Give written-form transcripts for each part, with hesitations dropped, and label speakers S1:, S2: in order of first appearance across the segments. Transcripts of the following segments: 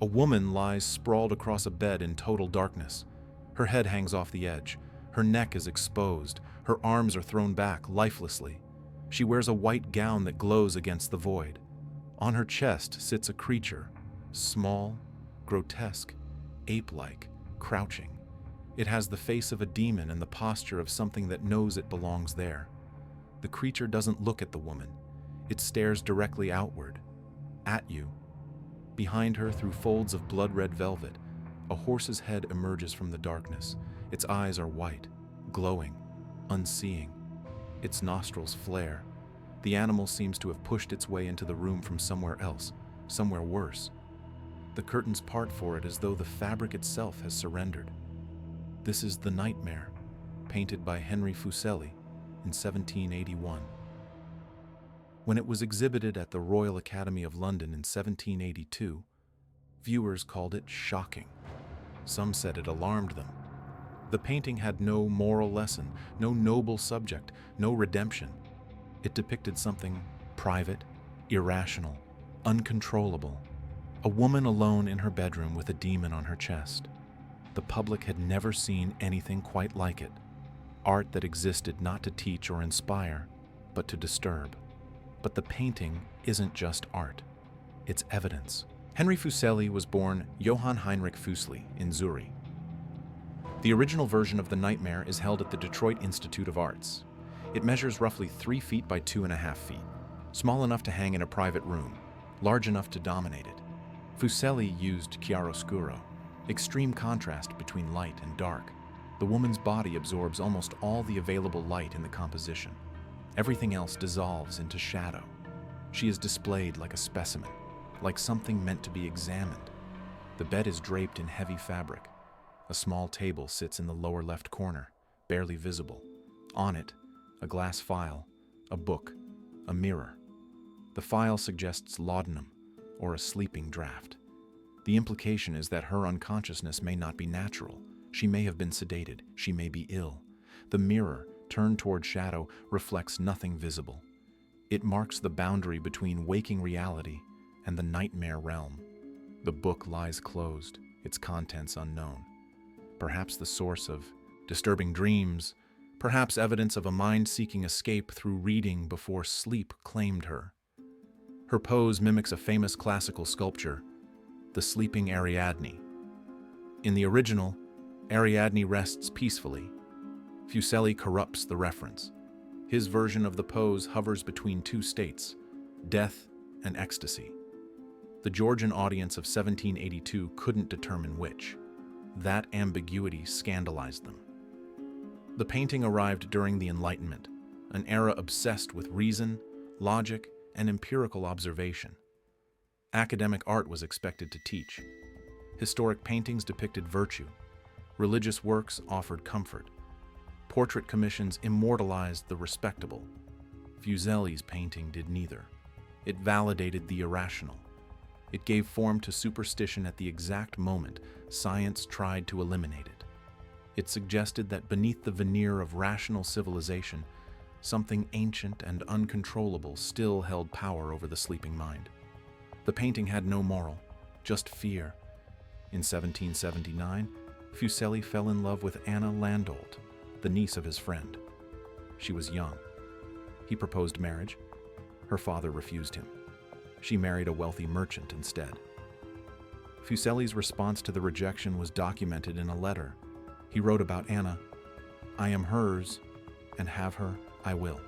S1: woman lies sprawled across a bed in total darkness. Her head hangs off the edge. Her neck is exposed. Her arms are thrown back lifelessly. She wears a white gown that glows against the void. On her chest sits a creature, small, grotesque, ape-like, crouching. It has the face of a demon and the posture of something that knows it belongs there. The creature doesn't look at the woman. It stares directly outward, at you. Behind her, through folds of blood-red velvet, a horse's head emerges from the darkness. Its eyes are white, glowing, unseeing. Its nostrils flare. The animal seems to have pushed its way into the room from somewhere else, somewhere worse. The curtains part for it as though the fabric itself has surrendered. This is The Nightmare, painted by Henry Fuseli in 1781. When it was exhibited at the Royal Academy of London in 1782, viewers called it shocking. Some said it alarmed them. The painting had no moral lesson, no noble subject, no redemption. It depicted something private, irrational, uncontrollable. A woman alone in her bedroom with a demon on her chest. The public had never seen anything quite like it. Art that existed not to teach or inspire, but to disturb. But the painting isn't just art. It's evidence. Henry Fuseli was born Johann Heinrich Fuseli in Zurich. The original version of The Nightmare is held at the Detroit Institute of Arts. It measures roughly 3 feet by 2.5 feet, small enough to hang in a private room, large enough to dominate it. Fuseli used chiaroscuro, extreme contrast between light and dark. The woman's body absorbs almost all the available light in the composition. Everything else dissolves into shadow. She is displayed like a specimen, like something meant to be examined. The bed is draped in heavy fabric. A small table sits in the lower left corner, barely visible. On it, a glass phial, a book, a mirror. The phial suggests laudanum, or a sleeping draught. The implication is that her unconsciousness may not be natural. She may have been sedated. She may be ill. The mirror, turned toward shadow, reflects nothing visible. It marks the boundary between waking reality and the nightmare realm. The book lies closed, its contents unknown. Perhaps the source of disturbing dreams, perhaps evidence of a mind seeking escape through reading before sleep claimed her. Her pose mimics a famous classical sculpture, the sleeping Ariadne. In the original, Ariadne rests peacefully. Fuseli corrupts the reference. His version of the pose hovers between two states, death and ecstasy. The Georgian audience of 1782 couldn't determine which. That ambiguity scandalized them. The painting arrived during the Enlightenment, an era obsessed with reason, logic, and empirical observation. Academic art was expected to teach. Historic paintings depicted virtue. Religious works offered comfort. Portrait commissions immortalized the respectable. Fuseli's painting did neither. It validated the irrational. It gave form to superstition at the exact moment science tried to eliminate it. It suggested that beneath the veneer of rational civilization, something ancient and uncontrollable still held power over the sleeping mind. The painting had no moral, just fear. In 1779, Fuseli fell in love with Anna Landolt, the niece of his friend. She was young. He proposed marriage. Her father refused him. She married a wealthy merchant instead. Fuseli's response to the rejection was documented in a letter. He wrote about Anna, "I am hers, and have her I will."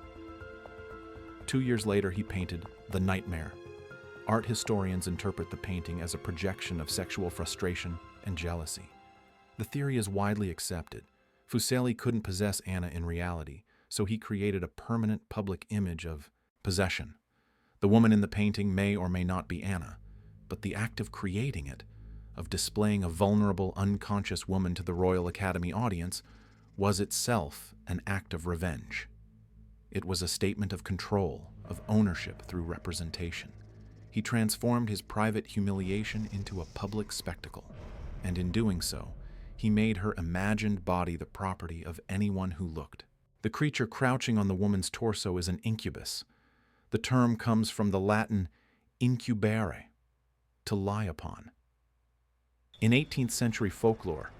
S1: 2 years later, he painted The Nightmare. Art historians interpret the painting as a projection of sexual frustration and jealousy. The theory is widely accepted. Fuseli couldn't possess Anna in reality, so he created a permanent public image of possession. The woman in the painting may or may not be Anna, but the act of creating it, of displaying a vulnerable, unconscious woman to the Royal Academy audience, was itself an act of revenge. It was a statement of control, of ownership through representation. He transformed his private humiliation into a public spectacle, and in doing so, he made her imagined body the property of anyone who looked. The creature crouching on the woman's torso is an incubus. The term comes from the Latin incubare, to lie upon. In 18th century folklore,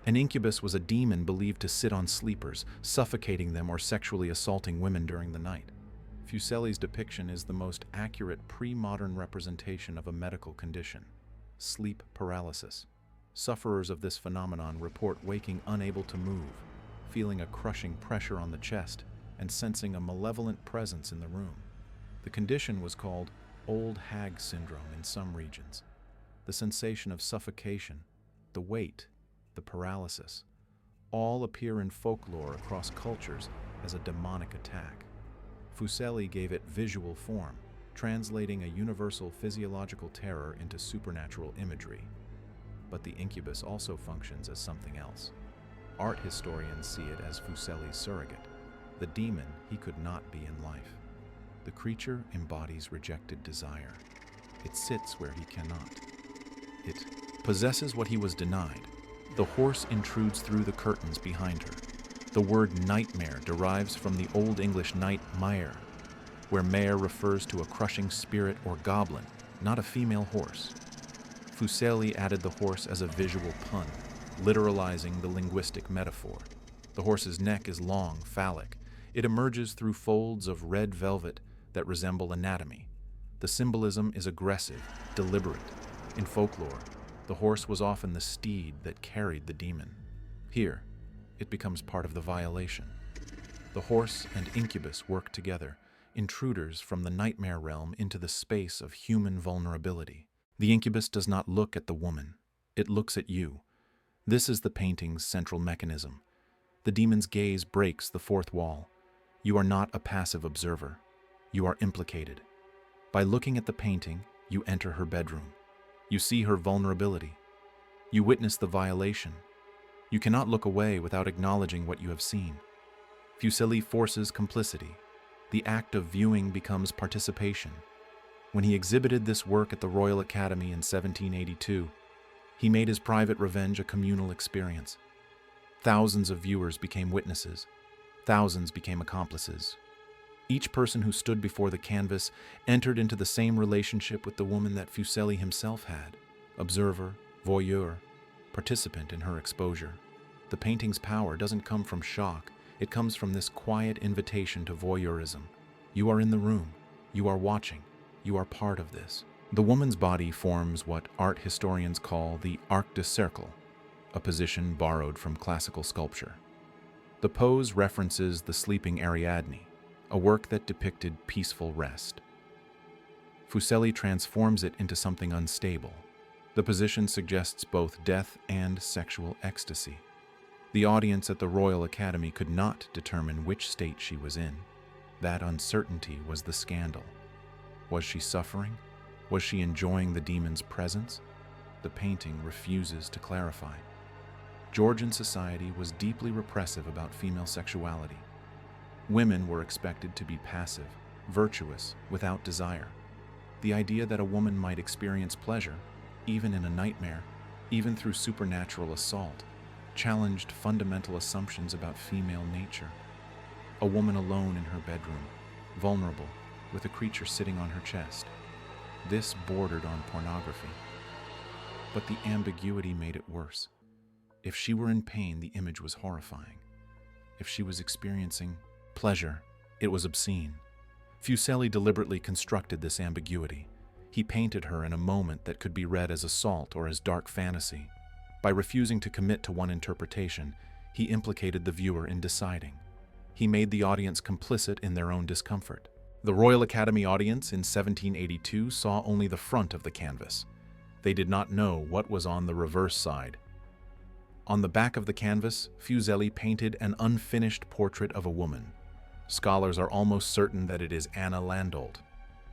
S1: an incubus was a demon believed to sit on sleepers, suffocating them or sexually assaulting women during the night. Fuseli's depiction is the most accurate pre-modern representation of a medical condition, sleep paralysis. Sufferers of this phenomenon report waking unable to move, feeling a crushing pressure on the chest, and sensing a malevolent presence in the room. The condition was called old hag syndrome in some regions. The sensation of suffocation, the weight, the paralysis, all appear in folklore across cultures as a demonic attack. Fuseli gave it visual form, translating a universal physiological terror into supernatural imagery. But the incubus also functions as something else. Art historians see it as Fuseli's surrogate, the demon he could not be in life. The creature embodies rejected desire. It sits where he cannot. It possesses what he was denied. The horse intrudes through the curtains behind her. The word nightmare derives from the Old English nightmare, where mare refers to a crushing spirit or goblin, not a female horse. Fuseli added the horse as a visual pun, literalizing the linguistic metaphor. The horse's neck is long, phallic. It emerges through folds of red velvet that resemble anatomy. The symbolism is aggressive, deliberate. In folklore, the horse was often the steed that carried the demon. Here, it becomes part of the violation. The horse and incubus work together, intruders from the nightmare realm into the space of human vulnerability. The incubus does not look at the woman. It looks at you. This is the painting's central mechanism. The demon's gaze breaks the fourth wall. You are not a passive observer. You are implicated. By looking at the painting, you enter her bedroom. You see her vulnerability. You witness the violation. You cannot look away without acknowledging what you have seen. Fuseli forces complicity. The act of viewing becomes participation. When he exhibited this work at the Royal Academy in 1782, he made his private revenge a communal experience. Thousands of viewers became witnesses. Thousands became accomplices. Each person who stood before the canvas entered into the same relationship with the woman that Fuseli himself had, observer, voyeur, participant in her exposure. The painting's power doesn't come from shock. It comes from this quiet invitation to voyeurism. You are in the room. You are watching. You are part of this. The woman's body forms what art historians call the arc de cercle, a position borrowed from classical sculpture. The pose references the sleeping Ariadne, a work that depicted peaceful rest. Fuseli transforms it into something unstable. The position suggests both death and sexual ecstasy. The audience at the Royal Academy could not determine which state she was in. That uncertainty was the scandal. Was she suffering? Was she enjoying the demon's presence? The painting refuses to clarify. Georgian society was deeply repressive about female sexuality. Women were expected to be passive, virtuous, without desire. The idea that a woman might experience pleasure, even in a nightmare, even through supernatural assault, challenged fundamental assumptions about female nature. A woman alone in her bedroom, vulnerable, with a creature sitting on her chest. This bordered on pornography. But the ambiguity made it worse. If she were in pain, the image was horrifying. If she was experiencing pleasure, it was obscene. Fuseli deliberately constructed this ambiguity. He painted her in a moment that could be read as assault or as dark fantasy. By refusing to commit to one interpretation, he implicated the viewer in deciding. He made the audience complicit in their own discomfort. The Royal Academy audience in 1782 saw only the front of the canvas. They did not know what was on the reverse side. On the back of the canvas, Fuseli painted an unfinished portrait of a woman. Scholars are almost certain that it is Anna Landolt.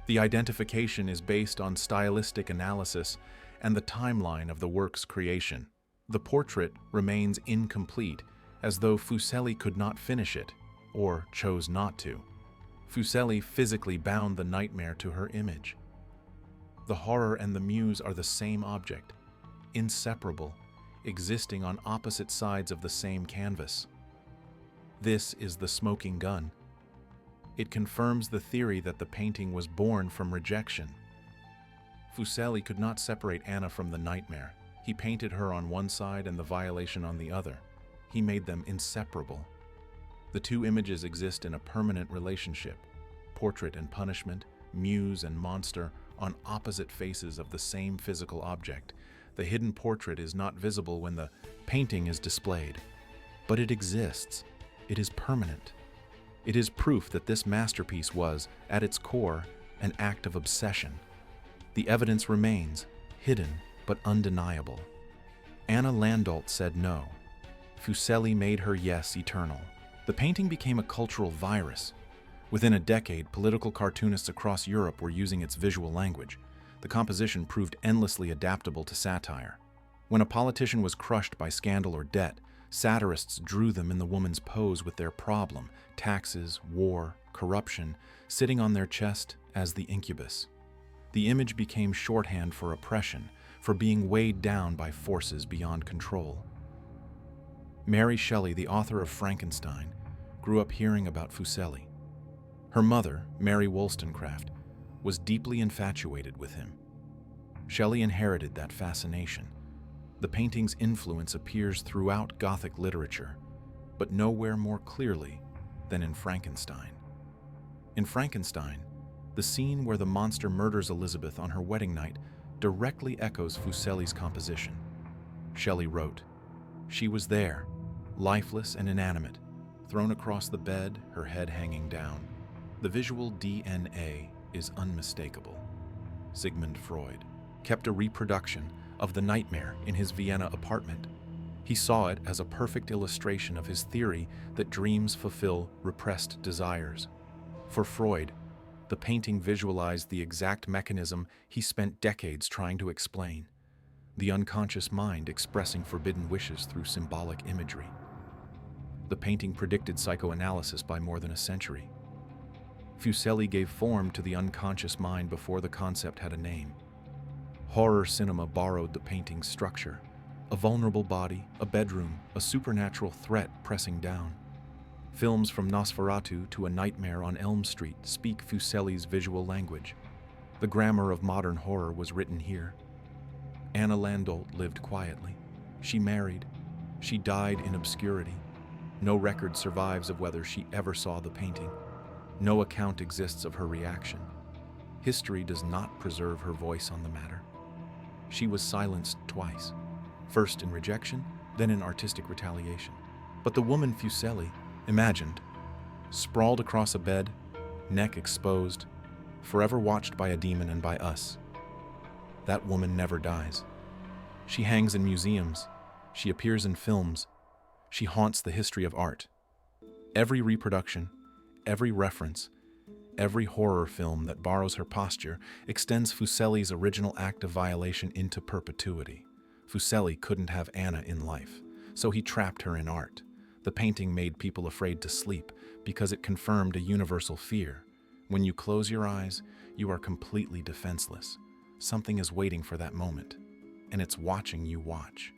S1: The identification is based on stylistic analysis and the timeline of the work's creation. The portrait remains incomplete, as though Fuseli could not finish it, or chose not to. Fuseli physically bound the nightmare to her image. The horror and the muse are the same object, inseparable, existing on opposite sides of the same canvas. This is the smoking gun. It confirms the theory that the painting was born from rejection. Fuseli could not separate Anna from the nightmare. He painted her on one side and the violation on the other. He made them inseparable. The two images exist in a permanent relationship, portrait and punishment, muse and monster, on opposite faces of the same physical object. The hidden portrait is not visible when the painting is displayed, but it exists. It is permanent. It is proof that this masterpiece was, at its core, an act of obsession. The evidence remains, hidden but undeniable. Anna Landolt said no. Fuseli made her yes eternal. The painting became a cultural virus. Within a decade, political cartoonists across Europe were using its visual language. The composition proved endlessly adaptable to satire. When a politician was crushed by scandal or debt, satirists drew them in the woman's pose with their problem, taxes, war, corruption, sitting on their chest as the incubus. The image became shorthand for oppression, for being weighed down by forces beyond control. Mary Shelley, the author of Frankenstein, grew up hearing about Fuseli. Her mother, Mary Wollstonecraft, was deeply infatuated with him. Shelley inherited that fascination. The painting's influence appears throughout Gothic literature, but nowhere more clearly than in Frankenstein. In Frankenstein, the scene where the monster murders Elizabeth on her wedding night directly echoes Fuseli's composition. Shelley wrote, "She was there, lifeless and inanimate, thrown across the bed, her head hanging down. The visual DNA is unmistakable." Sigmund Freud kept a reproduction of the nightmare in his Vienna apartment. He saw it as a perfect illustration of his theory that dreams fulfill repressed desires. For Freud, the painting visualized the exact mechanism he spent decades trying to explain, the unconscious mind expressing forbidden wishes through symbolic imagery. The painting predicted psychoanalysis by more than a century. Fuseli gave form to the unconscious mind before the concept had a name. Horror cinema borrowed the painting's structure: a vulnerable body, a bedroom, a supernatural threat pressing down. Films from Nosferatu to A Nightmare on Elm Street speak Fuseli's visual language. The grammar of modern horror was written here. Anna Landolt lived quietly. She married. She died in obscurity. No record survives of whether she ever saw the painting. No account exists of her reaction. History does not preserve her voice on the matter. She was silenced twice, first in rejection, then in artistic retaliation. But the woman Fuseli imagined, sprawled across a bed, neck exposed, forever watched by a demon and by us. That woman never dies. She hangs in museums. She appears in films. She haunts the history of art. Every reproduction, every reference, every horror film that borrows her posture extends Fuseli's original act of violation into perpetuity. Fuseli couldn't have Anna in life, so he trapped her in art. The painting made people afraid to sleep because it confirmed a universal fear. When you close your eyes, you are completely defenseless. Something is waiting for that moment, and it's watching you watch.